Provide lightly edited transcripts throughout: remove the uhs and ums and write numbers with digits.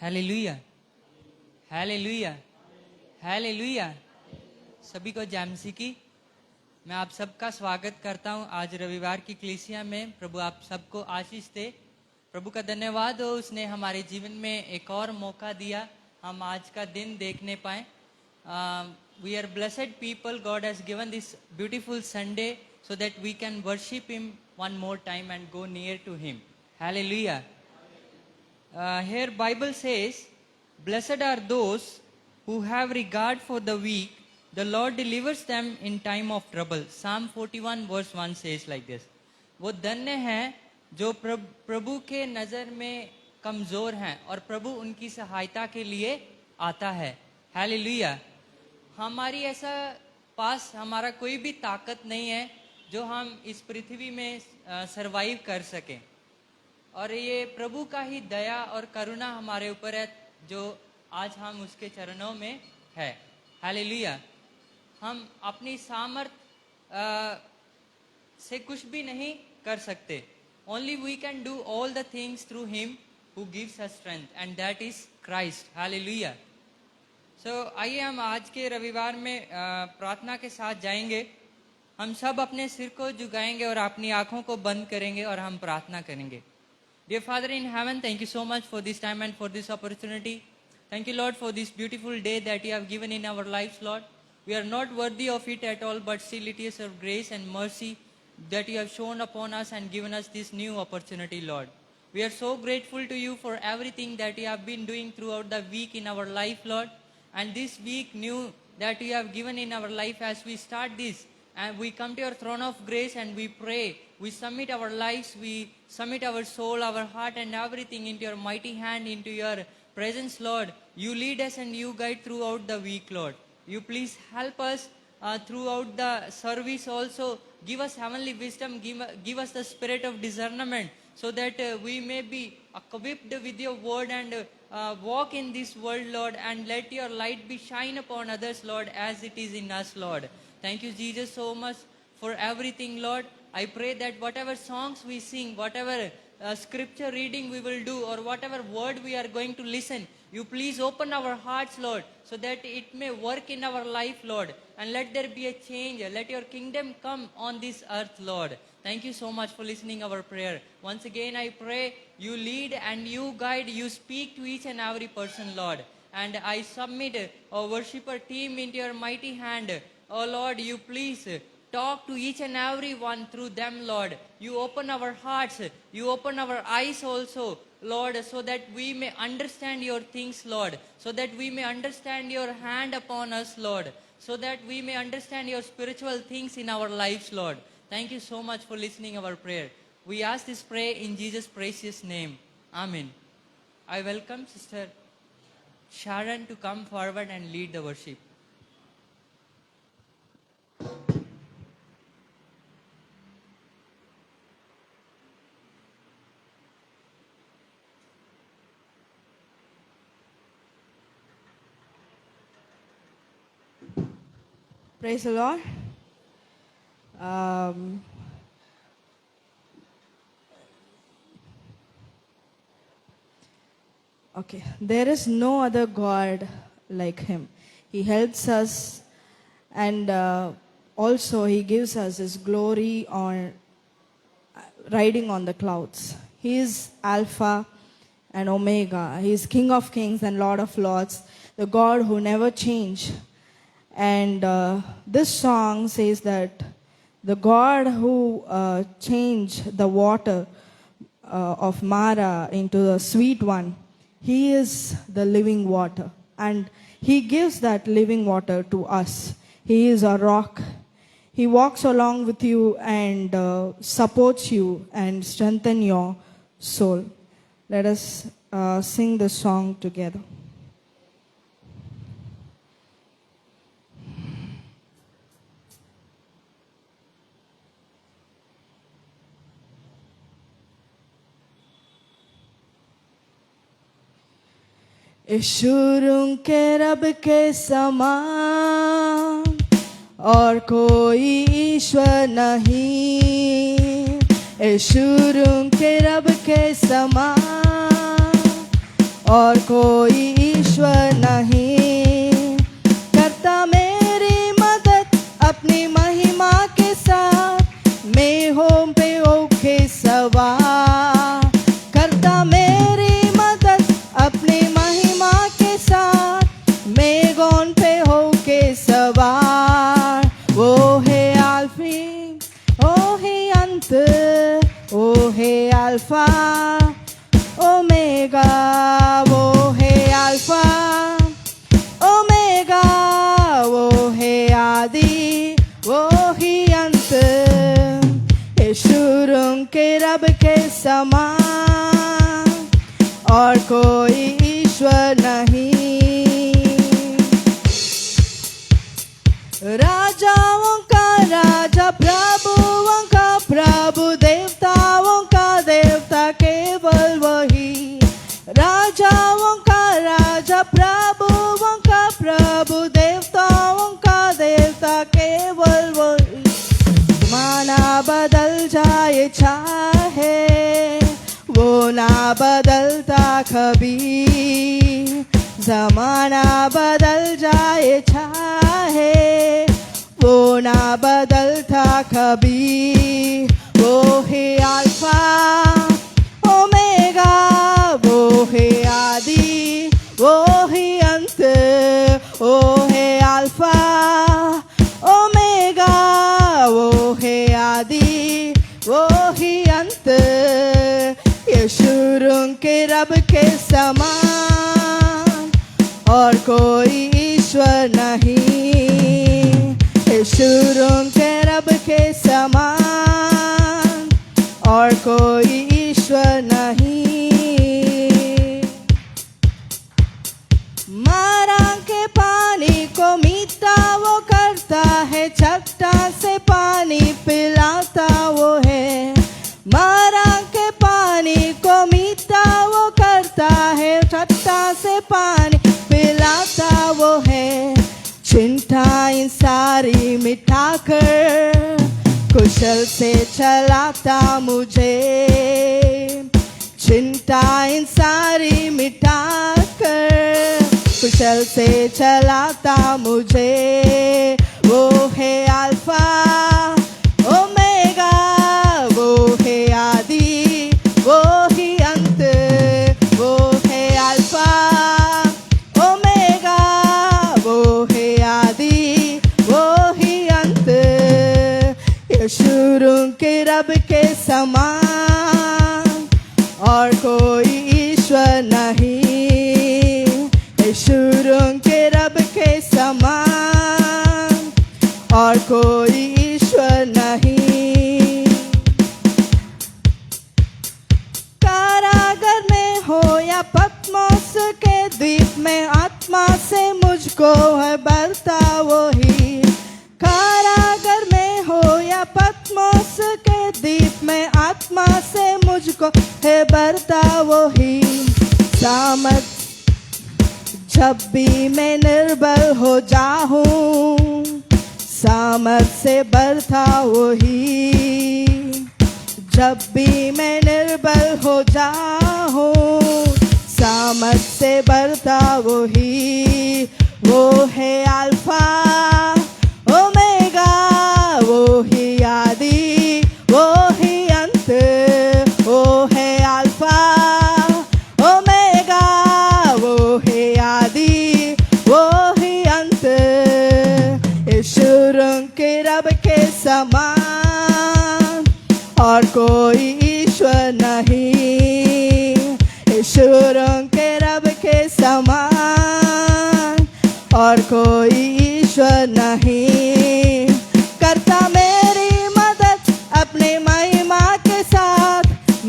Hallelujah, hallelujah, hallelujah. सभी को जय मसीह की। मैं आप सबका स्वागत करता हूं आज रविवार की कलीसिया में। प्रभु आप सबको आशीष दे। प्रभु का धन्यवाद हो, उसने हमारे जीवन में एक और मौका दिया, हम आज का दिन देखने पाए। We are blessed people, God has given this beautiful Sunday so that we can worship him one more time and go near to him. Hallelujah. Here Bible says, blessed are those who have regard for the weak, the Lord delivers them in time of trouble. Psalm 41 verse 1 says like this. वो धन्य हैं जो प्रभु के नजर में कमजोर हैं और प्रभु उनकी सहायता के लिए आता है। हालेलुया। हमारी ऐसा पास हमारा कोई भी ताकत नहीं है जो हम इस पृथ्वी में सरवाइव कर सकें, और ये प्रभु का ही दया और करुणा हमारे ऊपर है जो आज हम उसके चरणों में है। हालेलुया। हम अपनी सामर्थ से कुछ भी नहीं कर सकते। Only we can do all the things through him who gives us strength, and that is Christ. Hallelujah. आइए हम आज के रविवार में प्रार्थना के साथ जाएंगे। हम सब अपने सिर को झुकाएंगे और अपनी आंखों को बंद करेंगे और हम प्रार्थना करेंगे। Dear Father in heaven, thank you so much for this time and for this opportunity. Thank you, Lord, for this beautiful day that you have given in our lives, Lord. We are not worthy of it at all, but still it is your grace and mercy that you have shown upon us and given us this new opportunity, Lord. We are so grateful to you for everything that you have been doing throughout the week in our life, Lord. And this week new that you have given in our life as we start this. And we come to your throne of grace and we pray. We submit our lives, we submit our soul, our heart and everything into your mighty hand, into your presence, Lord. You lead us and you guide throughout the week, Lord. You please help us throughout the service also. Give us heavenly wisdom, give us the spirit of discernment so that we may be equipped with your word and walk in this world, Lord, and let your light be shine upon others, Lord, as it is in us, Lord. Thank you, Jesus, so much for everything, Lord. I pray that whatever songs we sing, whatever scripture reading we will do, or whatever word we are going to listen, you please open our hearts, Lord, so that it may work in our life, Lord, and let there be a change. Let your kingdom come on this earth, Lord. Thank you so much for listening our prayer. Once again, I pray you lead and you guide, you speak to each and every person, Lord. And I submit our worshiper team into your mighty hand. Oh Lord, you please talk to each and every one through them, Lord. You open our hearts, you open our eyes also, Lord, so that we may understand your things, Lord, so that we may understand your hand upon us, Lord, so that we may understand your spiritual things in our lives, Lord. Thank you so much for listening our prayer. We ask this prayer in Jesus' precious name. Amen. I welcome Sister Sharon to come forward and lead the worship. Praise the Lord. Okay, there is no other God like him. He helps us, and also he gives us his glory on riding on the clouds. He is Alpha and Omega. He is King of Kings and Lord of Lords, the God who never changes. And this song says that the God who changed the water of Mara into the sweet one, he is the living water. And he gives that living water to us. He is a rock. He walks along with you and supports you and strengthens your soul. Let us sing the song together. यशुरुं के रब के समान और कोई ईश्वर नहीं। यशुरुं के रब के समान और कोई ईश्वर नहीं। करता मेरी मदद अपनी महिमा के साथ, मेघों पे होके सवार। करता मेरी मदद अपनी महिमा के साथ, मेघों पे होके सवार। वो है अल्फी, ओ है अंत, ओ है अल्फा ओमेगा। वो है अल्फा ओमेगा, वो है आदि, वो ही अंत। यशुरुं के रब के समान और कोई ईश्वर नहीं। राजाओं का राजा, प्रभुओं का प्रभु, देवताओं का देवता केवल वही। राजाओं का राजा, प्रभुओं का प्रभु, देवताओं का देवता केवल वही। जमाना बदल जाए चाहे, वो ना बदलता कभी। जमाना बदल जाए चाहे, वो ना बदलता कभी। वो है अल्फा ओमेगा, वो है आदि, वो है अंत। वो है अल्फा ओमेगा, वो है आदि, वो ही अंत। यशुरुं के रब के समान और कोई ईश्वर नहीं। यशुरुं के रब के समान और कोई ईश्वर नहीं। मारा के पानी को मीठा वो करता है, चट्टान से पानी पिलाता वो है। मारा के पानी को मीठा वो करता है, चट्टान से पानी पिलाता वो है। चिंताएं सारी मिटाकर कुशल से चलाता मुझे। चिंताएं सारी मिटाकर कुशल से चलाता मुझे। वो है अल्फा ओमेगा, वो है आदि, वो ही अंत। वो है अल्फा ओमेगा, वो है आदि, वो ही अंत। यशुरुं के रब के समान और कोई ईश्वर नहीं। यशुरुं के रब के समान और कोई ईश्वर नहीं। कारागर में हो या पत्मोस के द्वीप में, आत्मा से मुझको है भरता वही। कारागर में हो या पत्मोस के द्वीप में, आत्मा से मुझको है भरता वही। सामर्थ जब भी मैं निर्बल हो जाऊं, सामर्थ से भरता वही। जब भी मैं निर्बल हो जाऊं, सामर्थ से भरता वही। वो है अल्फा ओमेगा, वो ही आदि, वो ही अंत। वो है अल्फा ओमेगा, वो है आदि, वो ही अंत। यशुरुं के रब के समान और कोई ईश्वर नहीं। यशुरुं के रब के समान और कोई ईश्वर नहीं। करता मेरी मदद अपने महिमा के साथ,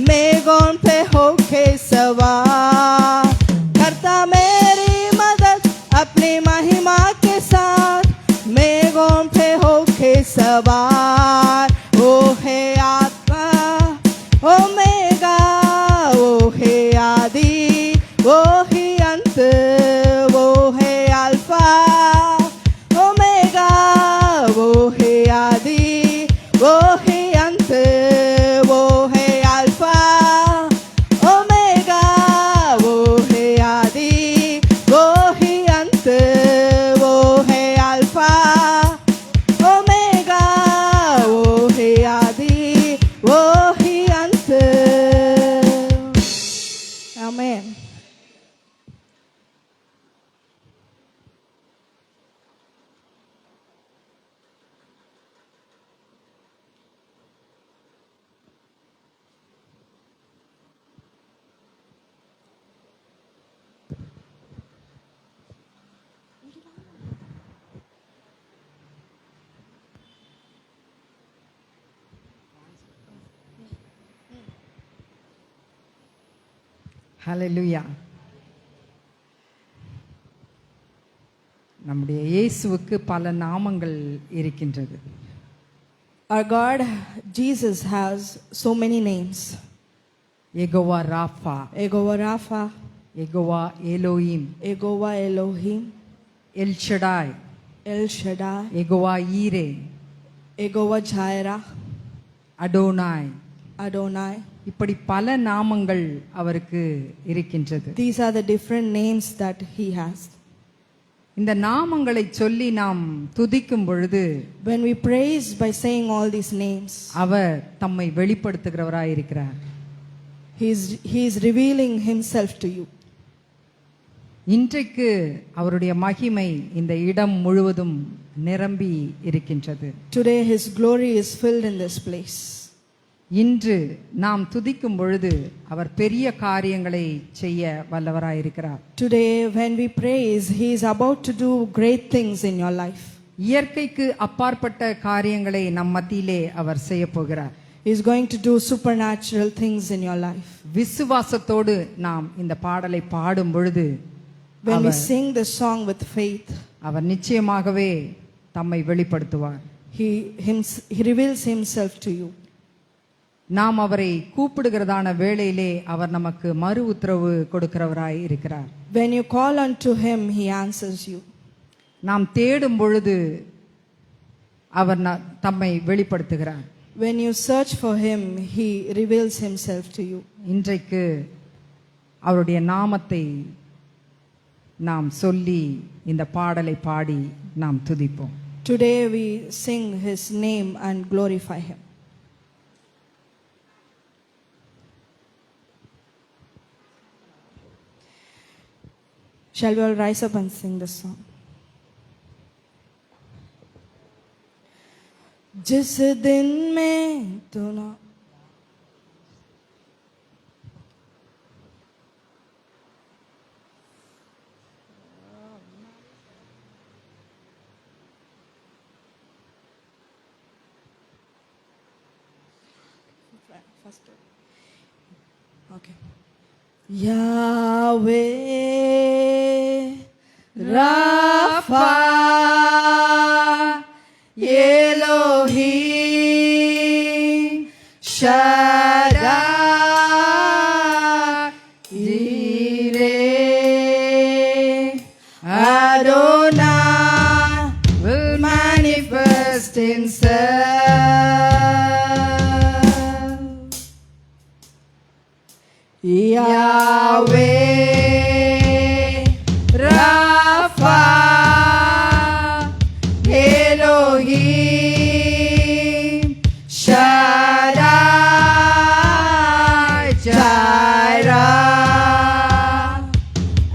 मेघों पे होके सवार। करता मेरी मदद अपनी महिमा के साथ, मेघों पे होके सवार। वो है आत्मा ओमेगा, वो है आदि, वो ही अंत। वो है अल्फा ओमेगा, वो है आदि, वो ही अंत। वो है अल्फा ओमेगा, वो है ஹல்லேலூயா. நம்முடைய இயேசுவுக்கு பல நாமங்கள் இருக்கின்றது. Our God, Jesus, has so many names. Jehovah Rafah, Yehovah Rapha, Jehovah Elohim, Yehovah Elohim, L Shaddai, El Shaddai, Jehovah ஈரே, Yehovah Jireh, அடோனாய். Adonai. இப்படி பல நாமங்கள் அவருக்கு இருக்கின்றது. These are the different names that he has. இந்த நாமங்களை சொல்லி நாம் துதிக்கும் பொழுது When we praise by saying all these names, அவர் தம்மை வெளிப்படுத்துகிறவராய் இருக்கிறார். he is revealing himself to you. இன்றைக்கு அவருடைய மகிமை இந்த இடம் முழுவதும் நிரம்பி இருக்கின்றது. Today his glory is filled in this place. இன்று நாம் துதிக்கும் பொழுது அவர் பெரிய காரியங்களை செய்ய வல்லவராயிருக்கிறார். Today when we praise, he is about to do great things in your life. இயற்கைக்கு அப்பாற்பட்ட காரியங்களை நம் மத்தியிலே அவர் செய்ய போகிறார். He is going to do supernatural things in your life. விசுவாசத்தோடு நாம் இந்த பாடலை பாடும் பொழுது When we sing this song with faith, அவர் நிச்சயமாகவே தம்மை வெளிப்படுத்துவார். he reveals himself to you. நாம் அவரை கூப்பிடுகிறதான வேளையிலே அவர் நமக்கு மறு உத்தரவு கொடுக்கிறவராய் இருக்கிறார். When you call unto him, he answers you. நாம் தேடும் பொழுது அவர் தம்மை வெளிப்படுத்துகிறார். When you search for him, he reveals himself to you. இன்றைக்கு அவருடைய நாமத்தை நாம் சொல்லி இந்த பாடலை பாடி நாம் துதிப்போம். Today we sing his name and glorify him. Shall we all rise up and sing this song? जिस दिन में तू ना Okay. Yahweh Rapha Elohim Shaddai Jireh Adonai will manifest himself. Yahweh Rapha Elohim Shaddai Jireh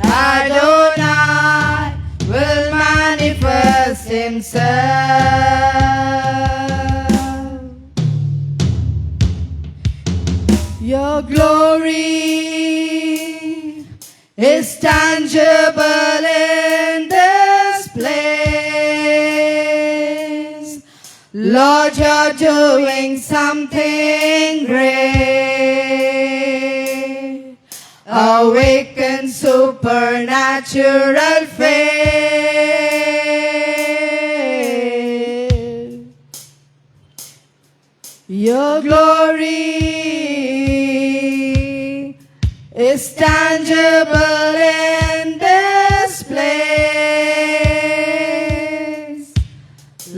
Adonai will manifest himself. Your glory is tangible in this place. Lord, you're doing something great. Awaken supernatural faith. Your glory is tangible in this place.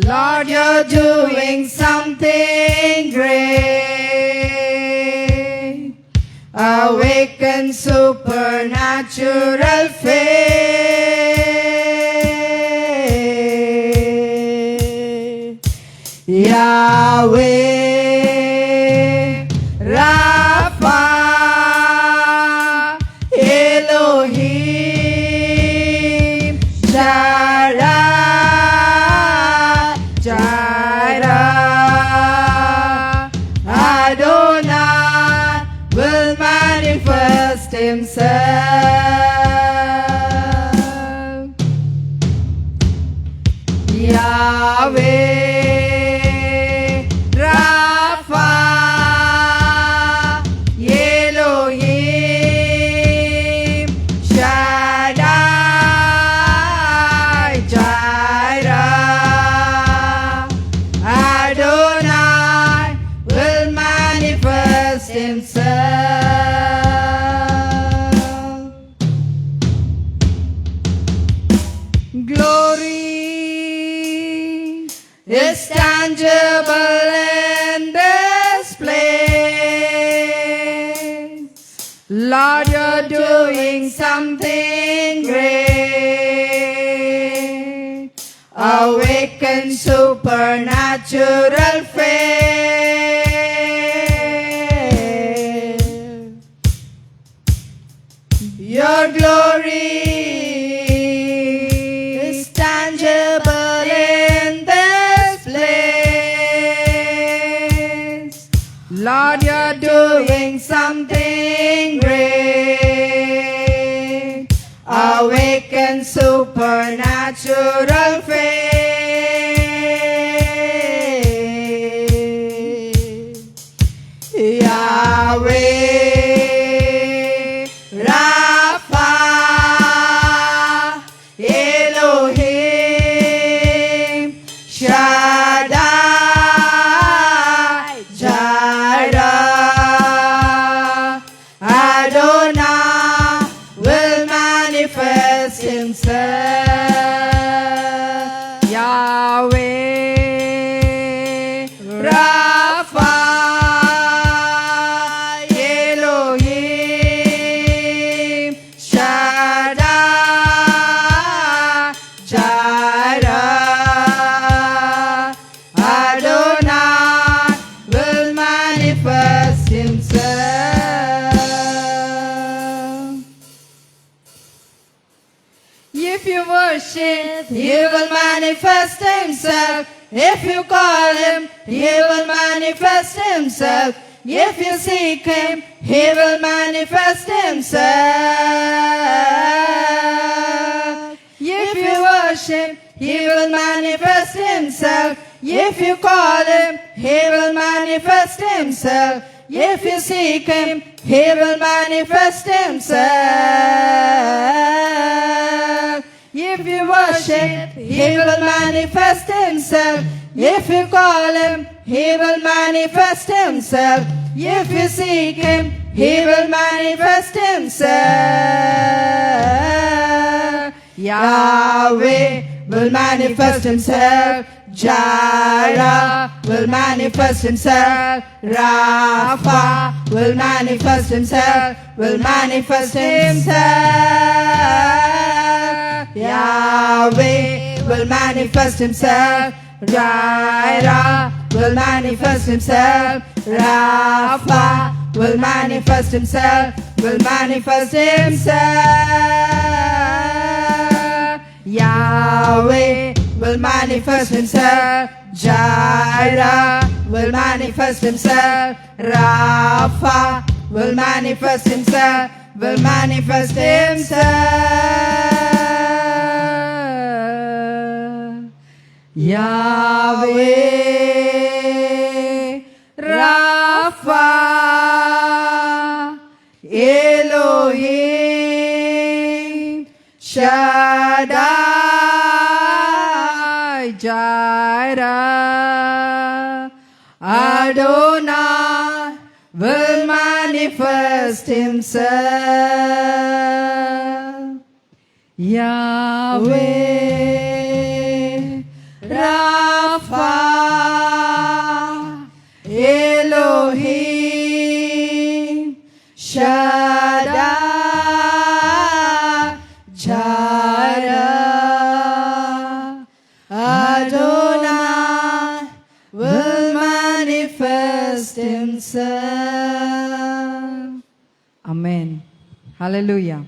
Lord, you're doing something great. Awaken supernatural faith. Yahweh Rapha Elohim Shaddai Jireh Adonai will manifest himself. Yahweh Rapha Elohim Lord, you're doing something great. Awaken supernatural faith. Your glory is tangible in this place. Lord, you're doing something great. Awaken supernatural faith. Yahweh, Rapha, Elohim, Shaddai, Jireh, Adonai will manifest himself. Yahweh, Rapha, Elohim, Shaddai, Jireh, Adonai will manifest himself. If you worship, he will manifest himself. If you call him, he will manifest himself. If you seek him, he will manifest himself. If you worship, he will manifest himself. If you call him, he will manifest himself. If you seek him, he will manifest himself. If you worship, he will manifest himself. If you call him, he will manifest himself. If you seek him, he will manifest himself. Yahweh will manifest himself. Jireh will manifest himself. Rapha will manifest himself. Will manifest himself. Yahweh will manifest himself. Jireh will manifest himself. Rapha will manifest himself. Will manifest himself. Yahweh will manifest himself. Jireh will manifest himself. Rapha will manifest himself. Will manifest himself. Yahweh, Rapha, Elohim, Shaddai, Jireh, Adonai will manifest himself. Yahweh, Rapha, Elohim, Shaddai, Jireh, Adonai will manifest himself. Amen. Hallelujah.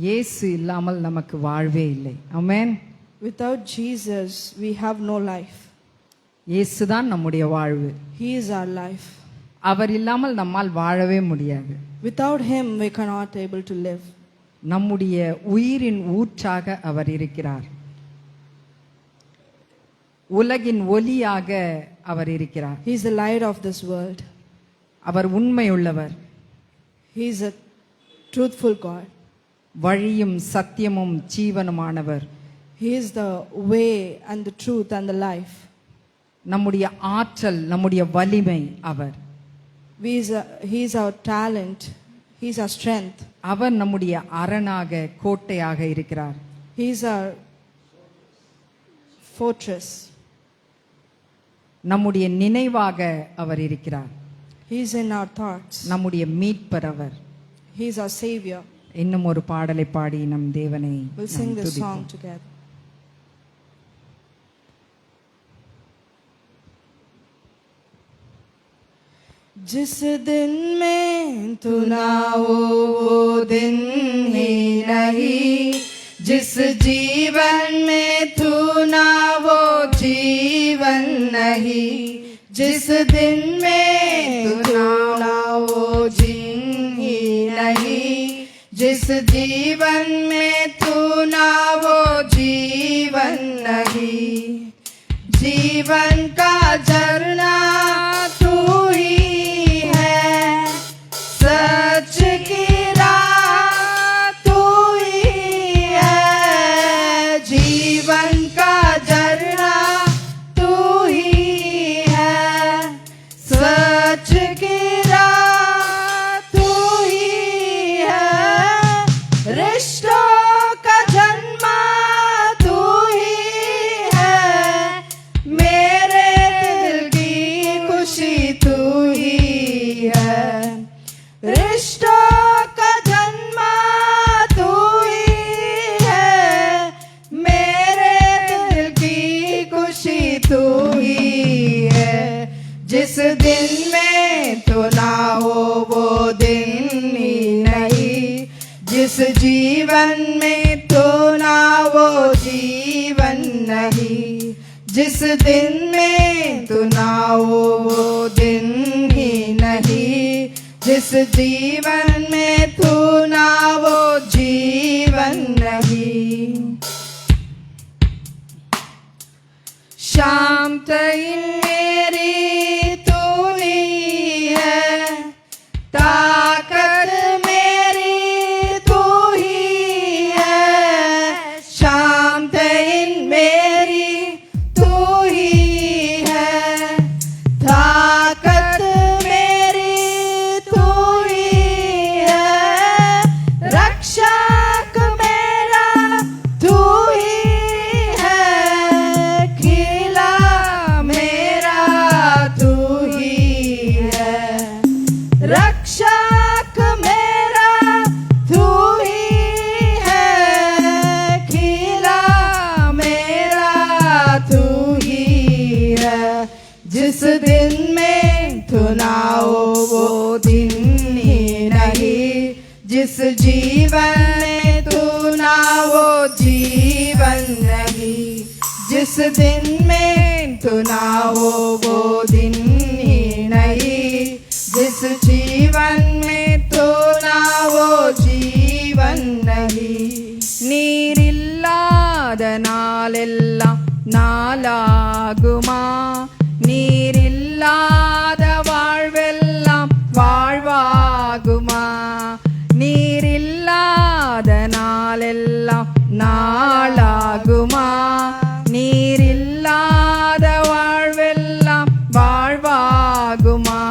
இயேசு இல்லாமல் நமக்கு வாழ்வே இல்லை. ஆமென். Without Jesus, we have no life. இயேசு தான் நம்முடைய வாழ்வு. He is our life. அவர் இல்லாமல் நம்மால் வாழவே முடியாது. Without him, we cannot able to live. நம்முடைய உயிரின் ஊற்றாக அவர் இருக்கிறார். உலகின் ஒளியாக அவர் இருக்கிறார். He is the light of this world. அவர் உண்மையுள்ளவர். He is a truthful God. வழியும் சத்தியமும் ஜீவனுமானவர். He is the way and the truth and the life. நம்முடைய ஆற்றல், நம்முடைய வலிமை அவர். He is our talent. He's our strength. அவர் நம்முடைய அரணாக கோட்டையாக இருக்கிறார். He's our fortress. நம்முடைய நினைவாக அவர் இருக்கிறார். He's in our thoughts. நம்முடைய மீட்பர் அவர். He's our savior. இன்னும் ஒரு பாடலை பாடி நம் தேவனை We'll sing this song together. जिस दिन में तू ना हो वो दिन ही नहीं, जिस जीवन में तू ना वो जीवन नहीं, जिस दिन में तू ना वो दिन ही नहीं, जिस जीवन में तू ना वो जीवन नहीं, जीवन का झरना तू ही है, सच की राह तू ही है, जीवन का झरना तू ही है, सच की राह तू ही है, रिश्तों का जन्मा तू ही है, मेरे दिल की खुशी तू ही है, रिश्तों का जन्मा तू ही है, मेरे दिल की खुशी तू ही है, जिस दिन में तू ना हो वो दिन ही नहीं, जिस जीवन में तू ना वो जीवन नहीं, जिस दिन में तू ना हो वो दिन ही नहीं, जिस जीवन में तू ना वो जीवन नहीं, शाम तई मेरी तू ही है, ताकत मेरी तू ही है, शाम तई मेरी तू ही है, ताकत मेरी तू ही है, रक्षक मेरा तू ही है, खिला मेरा तू ही है, रक्षक मेरा तू ही है, खिला मेरा तू ही है, जिस दिन में तू ना हो वो दिन ही नहीं, जिस जीवन में तू ना वो जीवन नहीं, जिस दिन में तू ना हो वो दिन ही नहीं, जिस जीवन में तू ना वो जीवन नहीं, நீரில்லாத நாளெல்லாம் நாளாகுமா, நீரில்லாத வாழ்வெல்லாம் வாழ்வாகுமா, நீரில்லாத நாளெல்லாம் நாளாகுமா, நீரில்லாத வாழ்வெல்லாம் வாழ்வாகுமா,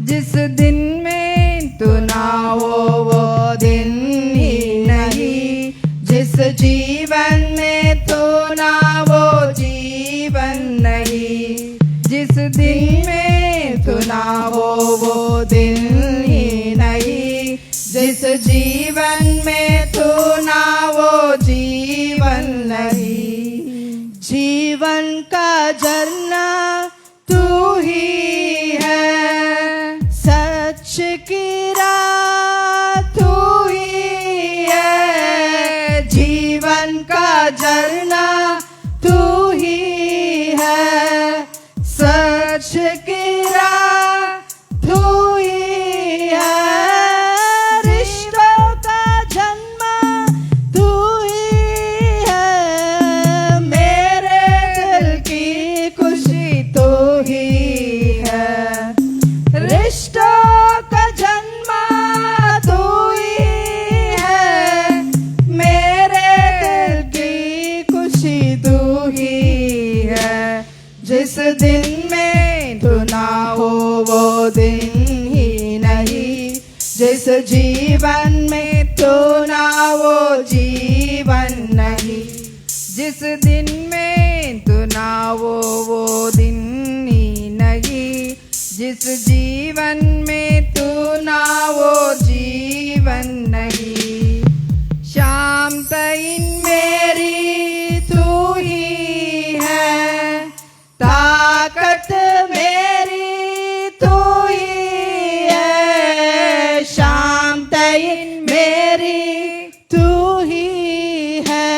जिस दिन में तू ना हो वो दिन ही नहीं, जिस जीवन में तू ना वो जीवन नहीं, जिस दिन में तू ना हो वो दिन ही नहीं, जिस जीवन में तू ना वो जीवन नहीं, जीवन का झरना तू ही है, सच की राह तू ही है, जीवन का झरना तू ही है, सच की राह तू ही है, रिश्तों का जन्मा तू ही है, मेरे दिल की खुशी तू ही है, रिश्तों का जन्मा तू ही है, मेरे दिल की खुशी तू ही है, जिस दिन में तू ना हो वो दिन ही नहीं, जिस जीवन में तू ना वो जीवन नहीं, जिस दिन में तू ना वो दिन ही नहीं, जिस जीवन में तू ना वो जीवन नहीं। शाम तईन मेरी तू ही है, ताकत मेरी तू ही है, शाम तईन मेरी तू ही है,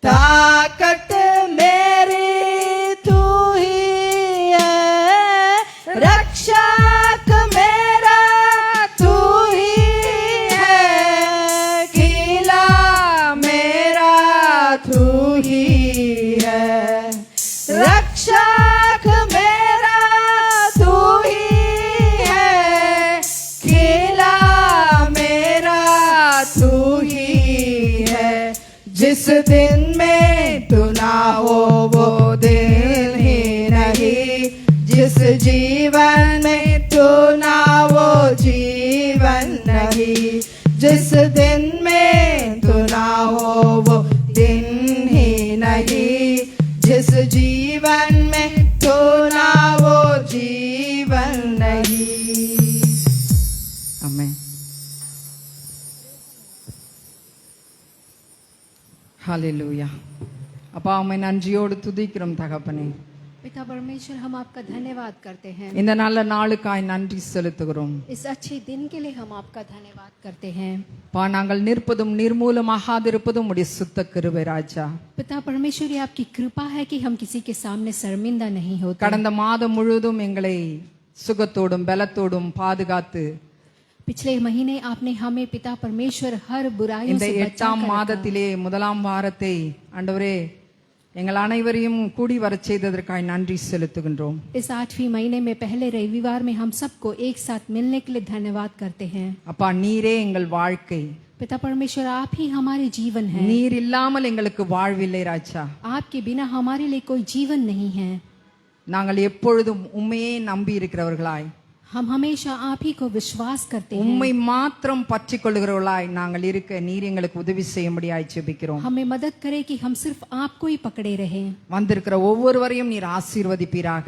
ताकत मेरी तू ही है, रक्षक मेरा तू ही है, किला मेरा तू ही है, रक्षक मेरा तू ही है, किला मेरा तू ही है। जिस दिन में तू ना हो वो दिन ही नहीं, जिस जीवन में तू ना वो जीवन नहीं, जिस दिन में तू ना हो वो दिन ही नहीं, जिस जीवन में तू ना वो जीवन नहीं। आमेन। हालेलुया। அப்பா உம்மை நன்றியோடு துதிக்கிறோம் தகப்பனே. पिता परमेश्वर हम आपका धन्यवाद करते हैं, இந்த நல்ல நாளுக்காய் நன்றி செலுத்துகிறோம். इस अच्छे दिन के लिए हम आपका धन्यवाद करते हैं। பா நாங்கள் நிற்பதும் நிர்மூலமாகாதிருப்பதும் உம்முடைய சுத்த கிருபை ராஜா. पिता परमेश्वर ये आपकी कृपा है कि हम किसी के सामने शर्मिंदा नहीं होते। கடந்த மாதம் முழுவதும் எங்களை சுகத்தோடும் பலத்தோடும் பாதுகாத்து पिछले महीने आपने हमें पिता परमेश्वर हर बुराइयों இந்த से बचा 8ஆம் कर रखा। மாதத்திலே முதலாம் வாரத்தை ஆண்டவரே எங்கள் அனைவரையும் கூடி வரச் செய்ததற்காய் நன்றி செலுத்துகின்றோம். इस 8वें महीने में पहले रविवार में हम सबको एक साथ मिलने के लिए धन्यवाद करते हैं। அப்பா நீரே எங்கள் வாழ்க்கை, पिता परमेश्वर आप ही हमारे जीवन है, நீர் இல்லாமல் எங்களுக்கு வாழ்வில்லை ராஜா. आपके बिना हमारे लिए कोई जीवन नहीं है। நாங்கள் எப்பொழுதும் உம்மையே நம்பி இருக்கிறவர்களாய், हम हमेशा आप ही को विश्वास करते हैं। உம்மை மாத்திரம் பற்றிக் கொள்கிறவர்களாய் நாங்கள் இருக்க நீர் எங்களுக்கு உதவி செய்யும்படியாய் ஜெபிக்கிறோம். हमें मदद करे कि हम सिर्फ आपको ही पकड़े रहे। வந்திருக்கிற ஒவ்வொருவரையும் நீர் ஆசீர்வதிப்பீராக.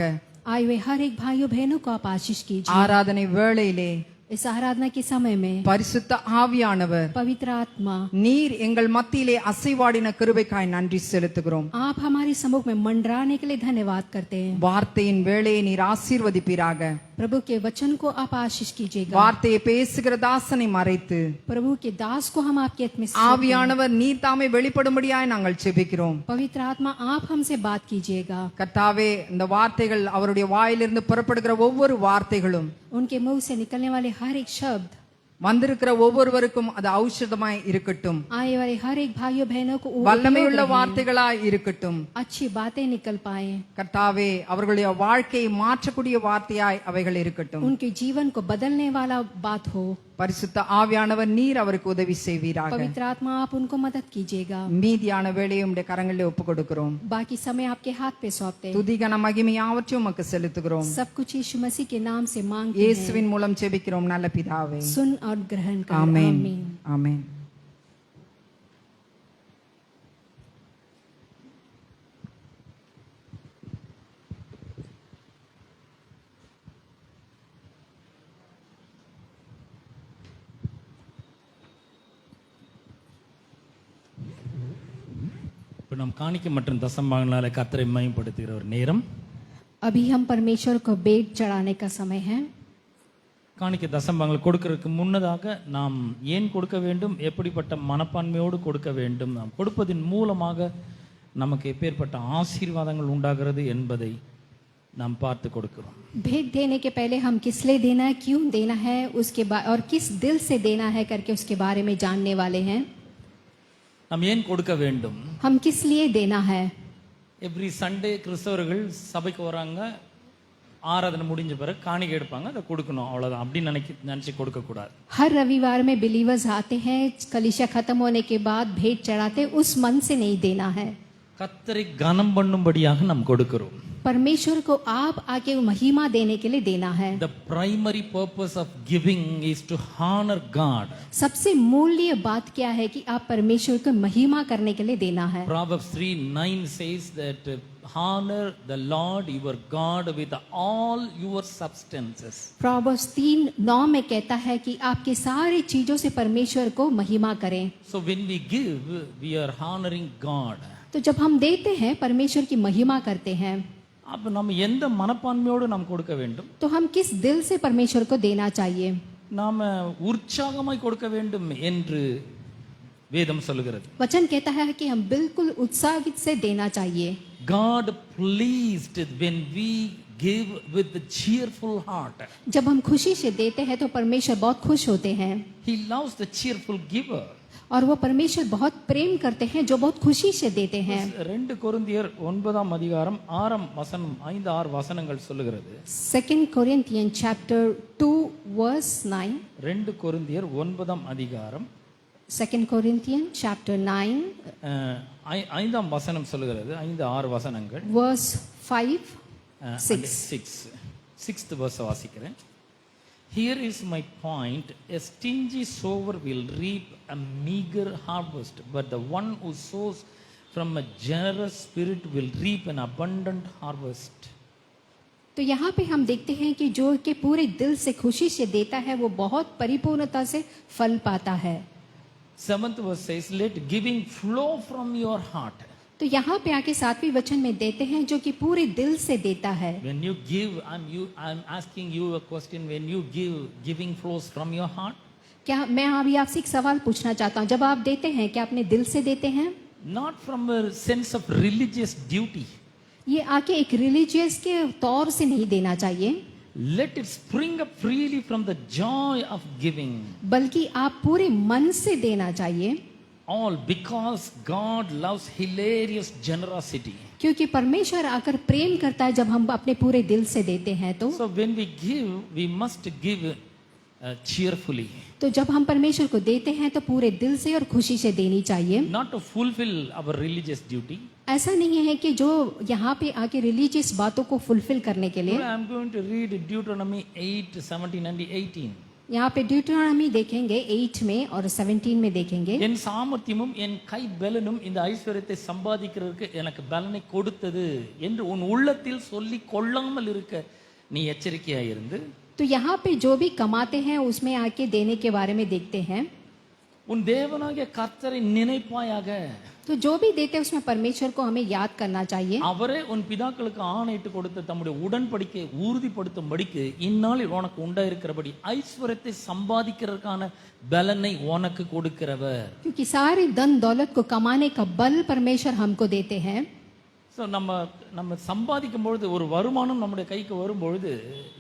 आए हुए हर एक भाइयों बहनों को आप आशीष कीजिए। ஆராதனை வேளையிலே इस आराधना के समय में பரிசுத்த ஆவியானவர் पवित्र आत्मा நீர் எங்கள் மத்தியிலே அசைவாடின கிருபைக்காய் நன்றி செலுத்துகிறோம். आप हमारे सम्मुख में मंडराने के लिए धन्यवाद करते हैं। வார்த்தையின் வேளையை நீர் ஆசீர்வதிப்பீராக. प्रभु के वचन को आप आशीष कीजिएगा। வார்த்தையை பேசுகிற தாசனை மறைத்து प्रभु के दास को हम आपके हाथ में सौंपते हैं। ஆவியானவர் நீர் தாமே வெளிப்படும்படியாய் நாங்கள் ஜெபிக்கிறோம். पवित्र आत्मा आप हमसे बात कीजिएगा। கர்த்தாவே இந்த வார்த்தைகள் அவருடைய வாயிலிருந்து புறப்படுகிற ஒவ்வொரு வார்த்தைகளும் उनके मुंह से निकलने वाले हर एक शब्द வந்திருக்கிற ஒவ்வொருவருக்கும் அது ஔஷதமாய் இருக்கட்டும், आए वाले हर एक भाइयों बहनों को வல்லமையுள்ள வார்த்தைகளாய் இருக்கட்டும். अच्छी बातें निकल पाए। கர்த்தாவே அவர்களுடைய வாழ்க்கையை மாற்றக்கூடிய வார்த்தையாய் அவைகள் இருக்கட்டும். उनके जीवन को बदलने वाला बात हो। பரிசுத்த ஆவியானவர் நீர் அவருக்கு உதவி செய்வீராக. पवित्र आत्मा आप उनको मदद कीजिएगा। மீதியான வேலையை உம்முடைய கரங்களிலே ஒப்புக் கொடுக்கிறோம். बाकी समय आपके हाथ पे सौंपते हैं। துதிகன மகிமை யாவற்றையும் உமக்கு செலுத்துகிறோம். सब कुछ यीशु मसीह के नाम से मांगते हैं। இயேசுவின் மூலம் ஜெபிக்கிறோம் நல்ல பிதாவே. सुन और ग्रहण कर। ஆமென். आमीन। ஆமென். இப்போ நாம் காணிக்கை மற்றும் தசம்பாங்களால கர்த்தரை மகிமைப்படுத்துகிற ஒரு நேரம். अभी हम परमेश्वर को बेट चढ़ाने का समय है। காணிக்கை தசம்பாங்கள் கொடுக்கறதுக்கு முன்னதாக நாம் ஏன் கொடுக்க வேண்டும், எப்படிப்பட்ட மனப்பான்மையோடு கொடுக்க வேண்டும், நாம் கொடுப்பதின் மூலமாக நமக்கு எப்பேற்பட்ட ஆசீர்வாதங்கள் உண்டாகிறது என்பதை நாம் பார்த்து கொடுக்கிறோம். भेंट देने के पहले हम किस लिए देना है, क्यों देना है, उसके और किस दिल से देना है करके उसके बारे में जानने वाले हैं। நாம் ஏன் கொடுக்க வேண்டும்? हम किस लिए देना है। எவ்ரி சண்டே கிறிஸ்தவர்கள் சபைக்கு வராங்க, ஆராதனை முடிஞ்ச பிறகு காணிக்கை எடுப்பாங்க, அதை கொடுக்கணும், அவ்வளோதான். அப்படி நினச்சி கொடுக்கக்கூடாது. हर रविवार में बिलीवर्स आते हैं, कलीसिया खत्म होने के बाद भेंट चढ़ाते, उस मन से नहीं देना है। கர்த்தரை கனம் பண்ணும்படியாக நாம் கொடுக்கிறோம். परमेश्वर को आप आके महिमा देने के लिए देना है। The primary purpose of giving is to honor God. सबसे मूल्य बात क्या है कि आप परमेश्वर को महिमा करने के लिए देना है। Proverbs 3:9 says that honor the Lord your God with all your substances. Proverbs 3:9 में कहता है कि आपकी सारी चीजों से परमेश्वर को महिमा करें। So when we give, we are honoring God. तो जब हम देते हैं परमेश्वर की महिमा करते हैं, அப்ப நம்ம எந்த மனப்பான்மையோடு நாம் கொடுக்க வேண்டும்? तो हम किस दिल से परमेश्वर को देना चाहिए? நாம உற்சாகமாய் கொடுக்க வேண்டும் என்று வேதம் சொல்லுகிறது. वचन कहता है कि हम बिल्कुल उत्साहित से देना चाहिए। God pleased when we give with a cheerful heart. जब हम खुशी से देते हैं तो परमेश्वर बहुत खुश होते हैं, He loves the cheerful giver. और वो परमेश्वर बहुत प्रेम करते हैं जो बहुत खुशी से देते हैं। 2 கொரிந்தியர் 9ஆம் அதிகாரம் 6ஆம் வசனம் 5-6 வசனங்கள் சொல்லுகிறது. 2 Corinthians chapter 2 verse 9. 2 கொரிந்தியர் 9ஆம் அதிகாரம் 2 Corinthians chapter 9 5ஆம் வசனம் சொல்லுகிறது. 5-6 வசனங்கள். verse 5 6. 6th verse வாசிக்கிறேன். Here is my point, a stingy sower will reap a meager harvest, but the one who sows from a generous spirit will reap an abundant harvest. तो यहाँ पे हम देखते हैं कि जो कि पूरे दिल से खुशी से देता है वो बहुत परिपूर्णता से फल पाता है। 7th verse says, let giving flow from your heart. तो यहाँ पे आके 7वें वचन में देते हैं जो कि पूरे दिल से देता है। When you give, I'm asking you a question. When you give, giving flows from your heart? क्या मैं अभी आपसे एक सवाल पूछना चाहता हूँ, जब आप देते हैं क्या अपने दिल से देते हैं? Not from a sense of religious duty. ये आके एक रिलीजियस के तौर से नहीं देना चाहिए, Let it spring up freely from the joy of giving. बल्कि आप पूरे मन से देना चाहिए। All because God loves hilarious generosity. क्योंकि परमेश्वर आकर प्रेम करता है जब हम अपने पूरे दिल से देते हैं तो। So when we give, we must give cheerfully. तो जब हम परमेश्वर को देते हैं तो पूरे दिल से और खुशी से देनी चाहिए। Not to fulfill our religious duty. ऐसा नहीं है कि जो यहाँ पे आके रिलीजियस बातों को फुलफिल करने के लिए। I am going to read Deuteronomy 8:17 and 18. यहाँ पे ड्यूटरोनॉमी देखेंगे 8 में और 17 में देखेंगे। என் சாமர்த்தியமும் என் கை பலனும் இந்த ஐஸ்வர்யத்தை சம்பாதிக்கிறதுக்கு எனக்கு பலனை கொடுத்தது என்று உன் உள்ளத்தில் சொல்லி கொள்ளாமல் இருக்க நீ எச்சரிக்கையாயிருந்து। तो यहाँ पे जो भी कमाते हैं उसमें आके देने के बारे में देखते हैं। உன் தேவனாகிய கர்த்தரை நினைப்பாயாக। तो जो भी देते हैं उसमें परमेश्वर को हमें याद करना चाहिए। அவரே உன் பிதாக்களுக்கு ஆணையிட்டு கொடுத்த தம்முடைய உடன்படிக்கை உறுதிப்படுத்தும்படிக்கு இந்நாளில் உனக்கு உண்டாயிருக்கிறபடி ஐஸ்வர்யத்தை சம்பாதிக்கிறதுக்கான பலனை உனக்கு கொடுக்கிறவர்। क्योंकि सारी धन दौलत को कमाने का बल परमेश्वर हमको देते हैं। ஸோ நம்ம சம்பாதிக்கும் பொழுது ஒரு வருமானம் நம்முடைய கைக்கு வரும்பொழுது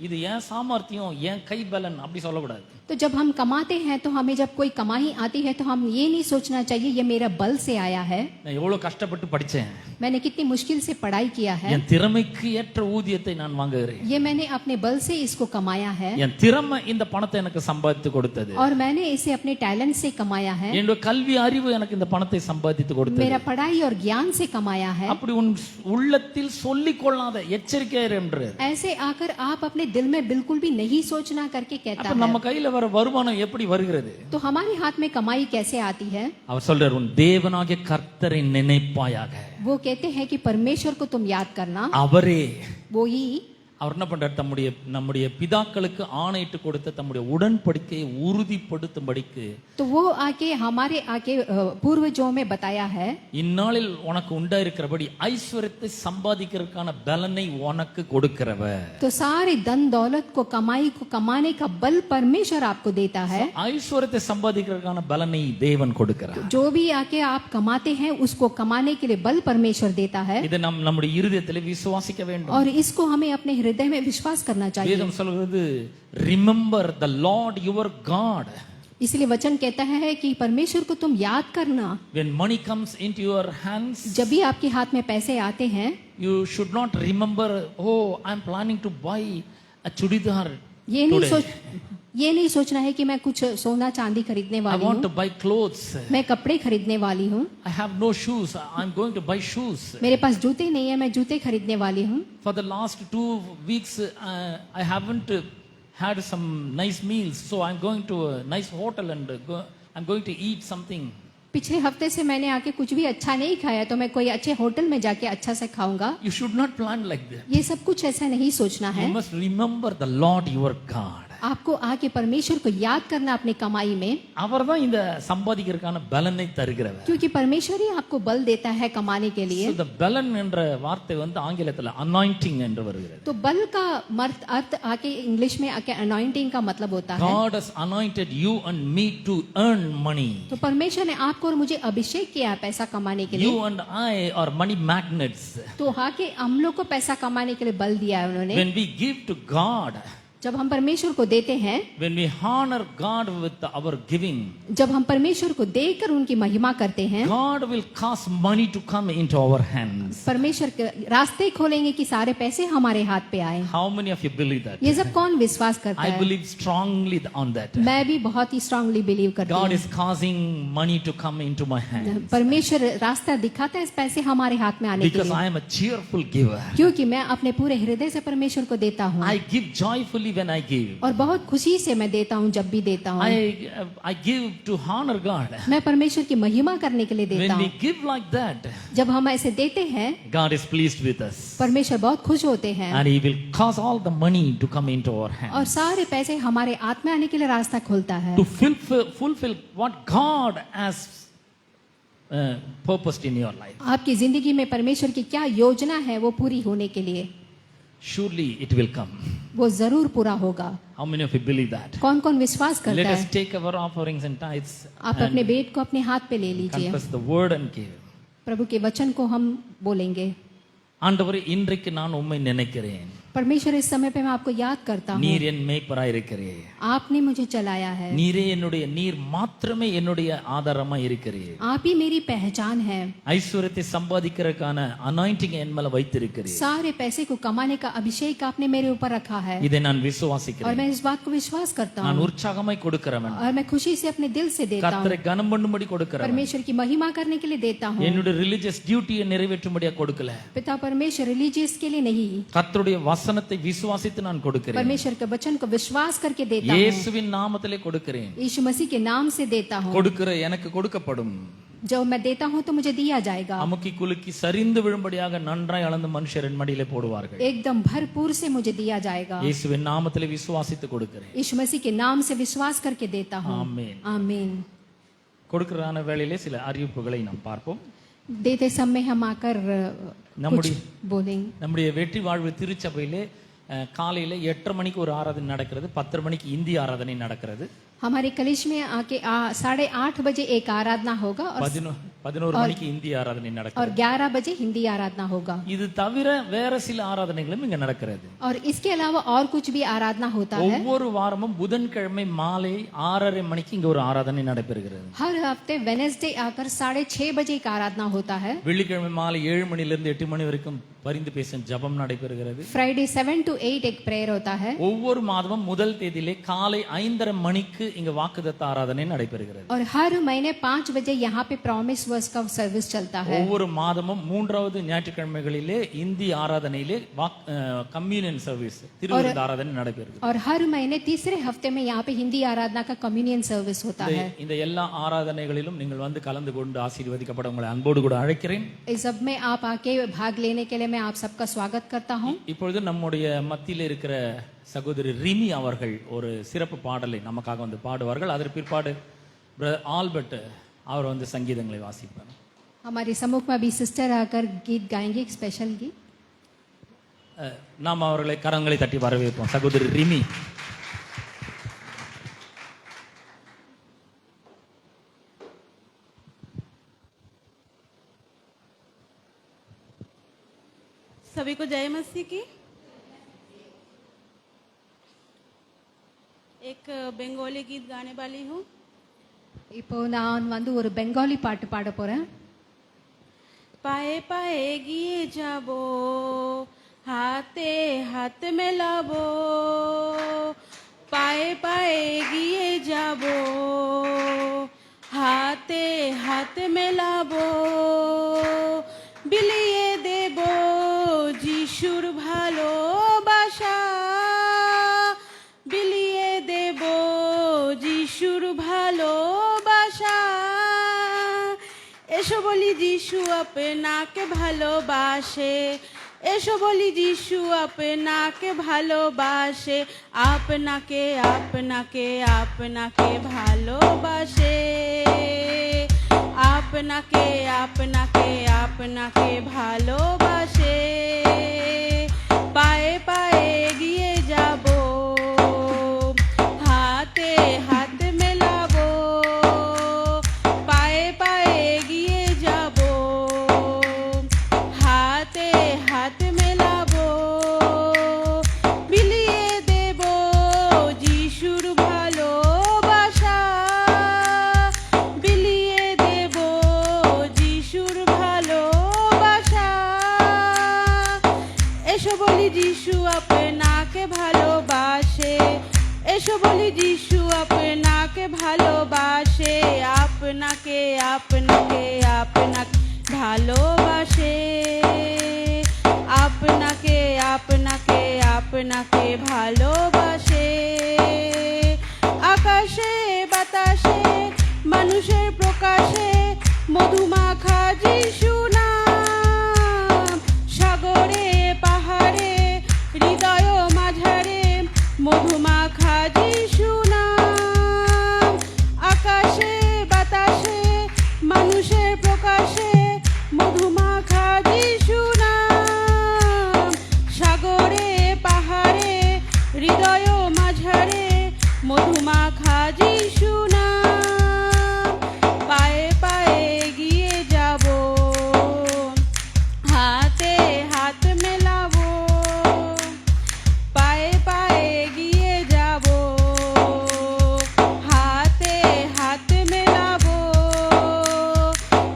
இது ஏன் சாமர்த்தியம் ஏன் கை பலன் அப்படி சொல்லக்கூடாது। तो जब हम कमाते हैं तो हमें जब कोई कमाई आती है तो हम ये नहीं सोचना चाहिए ये मेरा बल से आया है, நான் எவ்வளவு கஷ்டப்பட்டு படிச்சேன், मैंने कितनी मुश्किल से पढ़ाई किया है, என் திறமைக்கு ஏற்ற ஊதியத்தை நான் வாங்குகிறேன், ये मैंने अपने बल से इसको कमाया है, என் திறமை இந்த பணத்தை எனக்கு சம்பாதித்து கொடுத்தது, और मैंने इसे अपने टैलेंट से कमाया है, என்னோட கல்வி அறிவு எனக்கு இந்த பணத்தை சம்பாதித்து கொடுத்தது। मेरा पढ़ाई और ज्ञान से कमाया है। அப்படி உன் உள்ளத்தில் சொல்லிக் கொள்ளாத எச்சரிக்கையாயிரு என்றார்। ऐसे आकर आप अपने दिल में बिल्कुल भी नहीं सोचना करके कहता அப்ப है। நம்ம கையில வர வருமானம் எப்படி வருகிறது? तो हमारे हाथ में कमाई कैसे आती है? அவர் சொல்றார் உன் தேவனாகிய கர்த்தரை நினைப்பாயாக। वो कहते हैं कि परमेश्वर को तुम याद करना, அவரே वो ही அவர் என்ன பண்றார் நம்முடைய பிதாக்களுக்கு ஆணையிட்டு கொடுத்த தம்முடைய உடன்படிக்கையை உறுதிப்படுத்தும்படிக்கு तो वो आके हमारे आके पूर्वजों में बताया है இந்நாளில் உனக்கு உண்டாயிருக்கிறபடி ஐஸ்வர்யத்தை சம்பாதிக்கிறதுக்கான பலனை உனக்கு கொடுக்கிறவர்। तो सारे धन दौलत को कमाने का बल परमेश्वर आपको देता है। ஐஸ்வர்யத்தை சம்பாதிக்கிறதுக்கான பலனை தேவன் கொடுக்கிறார்। जो भी आके आप कमाते हैं उसको कमाने के लिए बल परमेश्वर देता है, இதை நம்முடைய இருதயத்தில் விசுவாசிக்க வேண்டும்। और इसको हमें अपने हृदय में विश्वास करना चाहिए। வேதம் சொல்கிறது remember the Lord your God. इसलिए वचन कहता है कि परमेश्वर को तुम याद करना। when money comes into your hands, जब भी आपके हाथ में पैसे आते हैं, you should not remember, oh I am planning to buy a chudidar ये नहीं सोचना है कि मैं कुछ सोना चांदी खरीदने I वाली want to हूँ, buy clothes. मैं कपड़े खरीदने वाली हूँ, I have no shoes. I'm going to buy shoes. मेरे पास जूते नहीं है, मैं जूते खरीदने वाली हूँ। For the last 2 weeks, I haven't had some nice meals, so I'm going to a nice hotel and I'm going to eat something. पिछले हफ्ते से मैंने आके कुछ भी अच्छा नहीं खाया, तो मैं कोई अच्छे होटल में जाके अच्छा से खाऊंगा। You should not plan like that. ये सब कुछ ऐसा नहीं सोचना You है। must remember the Lord your God. आपको आके परमेश्वर को याद करना अपनी कमाई में, அவர்தான் இந்த சம்பாதிக்கிறதுக்கான பலனை தருகிறவர். क्योंकि परमेश्वर ही आपको बल देता है कमाने के लिए। So the பலன் என்ற வார்த்தை வந்து ஆங்கிலத்துல anointing என்று வருகிறது. तो बल का अर्थ आके इंग्लिश में आके अनॉइंटिंग का मतलब होता है। God has anointed you and me to earn money. तो परमेश्वर ने आपको और मुझे अभिषेक किया है पैसा कमाने के लिए। You and I are money magnets. तो आके हम लोग को पैसा कमाने के लिए बल दिया है उन्होंने। When we give to God, जब हम परमेश्वर को देते हैं, when we honor God with our giving, जब हम परमेश्वर को देकर उनकी महिमा करते हैं, God will cause money to come into our hands. परमेश्वर के रास्ते खोलेंगे कि सारे पैसे हमारे हाथ पे आए। How many of you believe that? ये सब कौन विश्वास करता I है? believe strongly on that. मैं भी बहुत ही स्ट्रांगली बिलीव करती God हूँ। is causing money to come into my hands परमेश्वर रास्ता दिखाता है इस पैसे हमारे हाथ में आने के because लिए, I am a cheerful giver. क्योंकि मैं अपने पूरे हृदय से परमेश्वर को देता हूँ I give joyfully when I give. और बहुत खुशी से मैं देता हूँ जब भी देता हूँ। I give to honor God. मैं परमेश्वर की महिमा करने के लिए देता When we हूँ। give like that, जब हम ऐसे देते हैं, God is pleased with us. परमेश्वर बहुत खुश होते हैं And He will cause all the money to come into our hands. और सारे पैसे हमारे हाथ में आने के लिए रास्ता खोलता है, To fulfill what God has purposed in your life. आपकी जिंदगी में परमेश्वर की क्या योजना है वो पूरी होने के लिए। Surely it will come. वो जरूर पूरा होगा। How many of you believe that? कौन कौन विश्वास Let करता us है? take our offerings and tithes आप अपने बेट को अपने हाथ पे ले लीजिए, confess the word and give. प्रभु के वचन को हम बोलेंगे। ஆண்டவரே இன்றைக்கு நான் உம்மை நினைக்கிறேன். परमेश्वर इस समय पे मैं आपको याद करता हूँ, நீர் என் மேய்ப்பராய் இருக்கிறீர். आपने मुझे चलाया है, நீரே என்னுடைய நீர் மாத்திரமே என்னுடைய ஆதாரமா இருக்கிறீர். आप ही मेरी पहचान है। ஐஸ்வர்யத்தை சம்பாதிக்கிறதுக்கான அனாயிண்டிங் என் மேல வைத்திருக்கிறீர். सारे पैसे को कमाने का अभिषेक आपने मेरे ऊपर रखा है இதை நான் और விசுவாசிக்கிறேன். मैं इस बात को विश्वास करता நான் हूँ உற்சாகமாய் கொடுக்கிறவன். और मैं खुशी से अपने दिल से देता हूँ, கர்த்தரை கனம் பண்ணும்படி கொடுக்கிறவன். परमेश्वर की महिमा करने के लिए देता हूँ। என்னுடைய ரிலிஜியஸ் டியூட்டியை நிறைவேற்றும்படியா கொடுக்கல. पिता परमेश्वर रिलीजियस के लिए नहीं, கர்த்தருடைய வசனத்தை விசுவாசித்து நான் கொடுக்கிறேன். परमेश्वर के वचन को विश्वास करके देता हूँ, இயேசுவின் நாமத்திலே கொடுக்கிறேன். यीशु मसीह के नाम से देता हूँ। கொடுக்கிற எனக்கு கொடுக்கப்படும். जो मैं देता हूँ तो मुझे दिया जाएगा, அமுக்கி குலுக்கி சரிந்து விழும்படியாக நன்றாய் அளந்து மனுஷர் என் மடியிலே போடுவார்கள். एकदम भरपूर से मुझे दिया जाएगा। இயேசுவின் நாமத்திலே விசுவாசித்து கொடுக்கிறேன். यीशु मसीह के नाम से विश्वास करके देता हूँ। ஆமென். आमीन। கொடுக்கிறதான வேளையிலே சில அறிவிப்புகளை நாம் பார்ப்போம். देते समय हम आकर कुछ நம்முடைய- बोलेंगे। நம்முடைய வெற்றி வாழ்வு திருச்சபையிலே காலையில 8:30 மணிக்கு ஒரு ஆராதனை நடக்கிறது. 10:30 மணிக்கு இந்தி ஆராதனை நடக்கிறது. हमारे कलिश में आके 8:30 बजे एक आराधना होगा और 11 மணிக்கு இந்தி ஆராதனை நடக்கிறது. 11 बजे हिंदी आराधना होगा। இது தவிர வேற சில ஆராதனைகளும் இங்க நடக்கிறது. और इसके अलावा और कुछ भी आराधना होता है। ஒவ்வொரு வாரமும் புதன்கிழமை மாலை 6:30 மணிக்கு இங்க ஒரு ஆராதனை நடைபெறுகிறது. हर हफ्ते वेडनेसडे आकर 6:30 बजे एक आराधना होता है। வெள்ளிக்கிழமை மாலை 7 மணிலிருந்து 8 மணி வரைக்கும் பரிந்து பேசும் ஜெபம் நடைபெறுகிறது. फ्राइडे 7 to 8 एक प्रेयर होता है। ஒவ்வொரு மாதமும் முதல் தேதியிலே காலை 5:30 மணிக்கு இங்க வாக்குத்தத்த ஆராதனை நடைபெறுகிறது. और हर महीने 5 बजे यहाँ पे प्रॉमिस वर्स का सर्विस चलता है। ஒவ்வொரு மாதமும் 3வது ஞாயிற்றுக்கிழமைகளிலே இந்தி ஆராதனையிலே கம்யூனியன் சர்வீஸ் திருவிருந்து ஆராதனை நடைபெறுகிறது. और हर महीने तीसरे हफ्ते में यहाँ पे हिंदी आराधना का कम्युनियन सर्विस होता है। இந்த எல்லா ஆராதனைகளிலும் நீங்கள் வந்து கலந்து கொண்டு ஆசீர்வதிக்கப்பட உங்களை அன்போடு கூட அழைக்கிறேன். इस सब में आप आके भाग लेने के लिए मैं आप सबका स्वागत करता हूँ। இப்பொழுது நம்முடைய மத்தியில் இருக்கிற சகோதரி ரிமி அவர்கள் ஒரு சிறப்பு பாடலை நமக்காக வந்து பாடுவார்கள். அதற்கு பிற்பாடு பிரதர் ஆல்பர்ட் அவர் வந்து சங்கீதங்களை வாசிப்பார். हमारे सम्मुख में अभी सिस्टर आकर गीत गाएंगे, एक स्पेशल गीत। நாம் அவர்களை கரங்களை தட்டி வரவேற்போம். சகோதரி ரிமி. सभी को जय मसीह की। एक बंगाली गीत गाने वाली हूँ। இப்போ நான் வந்து ஒரு பெங்காலி பாட்டு பாட போறேன்। पाए पाए गिए जाबो, हाथे हाथ मेलाबो, পায়ে পায়ে এগিয়ে যাব, হাতে হাতে মেলাবো, বিলিয়ে দেব যিশুর ভালোবাসা, বিলিয়ে দেব যিশুর ভালোবাসা। এসো বলি যিশু আপনাকে ভালোবাসে, এসো বলি যিশু আপনাকে ভালোবাসে, আপনাকে আপনাকে আপনাকে ভালোবাসে, আপনাকে আপনাকে আপনাকে ভালোবাসে। পায়ে পায়ে এগিয়ে যাব, হাতে হাতে মেলাবো, পায়ে পায়ে এগিয়ে যাব, হাতে হাতে মেলাবো, বিলিয়ে দেব যিশুর ভালোবাসা, বিলিয়ে দেব যিশুর ভালোবাসা। এসো বলি যিশু আপনাকে ভালোবাসে, এসো বলি যিশু আপনাকে ভালোবাসে, আপনাকে আপনাকে আপনাকে ভালোবাসে, আপনাকে আপনাকে আপনাকে ভালোবাসে। আকাশে বাতাসে মানুষের প্রকাশে মধুমাখা যিশু নাম, সাগরে পাহাড়ে হৃদয় মাঝারে মধুমাখা যিশু নাম। আকাশে বাতাসে মানুষের প্রকাশে মধুমাখা যিশু নাম, সাগরে পাহাড়ে হৃদয় মাঝারে মধুমাখা যিশু নাম। পায়ে পায়ে এগিয়ে যাব, হাতে হাত মেলাবো, পায়ে পায়ে এগিয়ে যাব, হাতে হাত মেলাবো,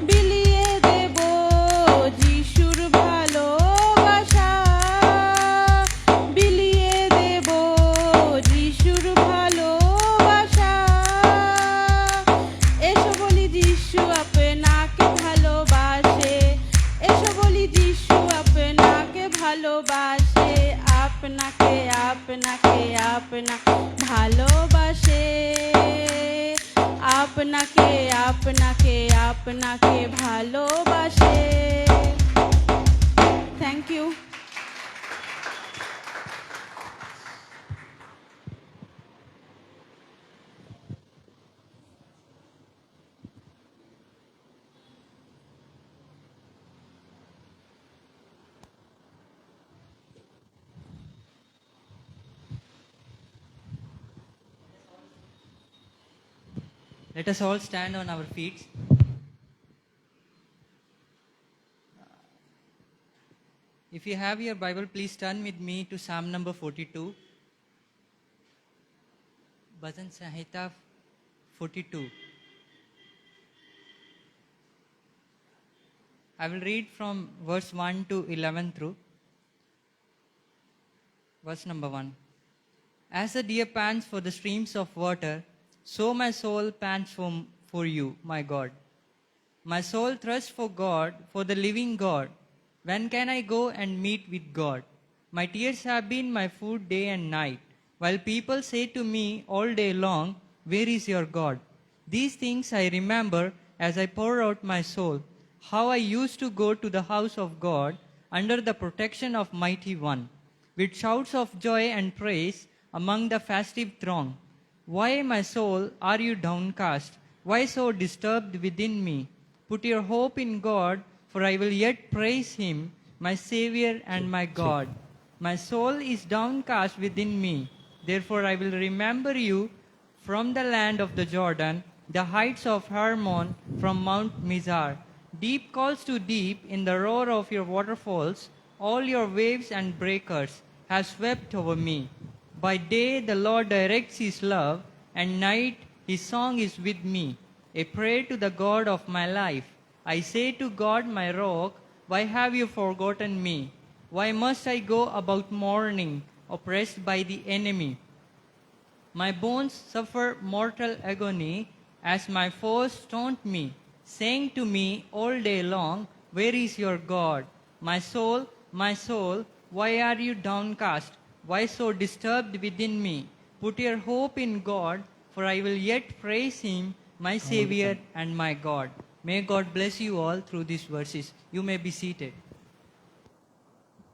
বিলিয়ে দেব যিশুর ভালোবাসা, বিলিয়ে দেব যিশুর ভালোবাসা। এসো বলি যিশু আপনাকে ভালোবাসে, এসো বলি যিশু আপনাকে ভালোবাসে, আপনাকে আপনাকে আপনাকে ভালোবাসে, আপনাকে আপনাকে আপনাকে ভালোবাসে। Thank you. Let us all stand on our feet. If you have your Bible, please turn with me to Psalm number 42. Bhajan Sanhita 42. I will read from verse 1 to 11 through. Verse number 1. As the deer pants for the streams of water, so my soul pants for you, my God. My soul thirsts for God, for the living God. When can I go and meet with God? My tears have been my food day and night, while people say to me all day long, where is your God? These things I remember as I pour out my soul, how I used to go to the house of God under the protection of Mighty One, with shouts of joy and praise among the festive throng. Why, my soul, are you downcast? Why so disturbed within me? Put your hope in God, for I will yet praise him, my Savior and my God. My soul is downcast within me. Therefore I will remember you from the land of the Jordan, the heights of Hermon, from Mount Mizar. Deep calls to deep in the roar of your waterfalls. All your waves and breakers have swept over me. By day the Lord directs his love, and night his song is with me, a prayer to the God of my life. I say to God, my rock, why have you forgotten me? Why must I go about mourning, oppressed by the enemy? My bones suffer mortal agony as my foes taunt me, saying to me all day long, where is your God? My soul, why are you downcast? Why so disturbed within me? Put your hope in God, for I will yet praise him, my Savior and my God. May God bless you all through these verses. You may be seated.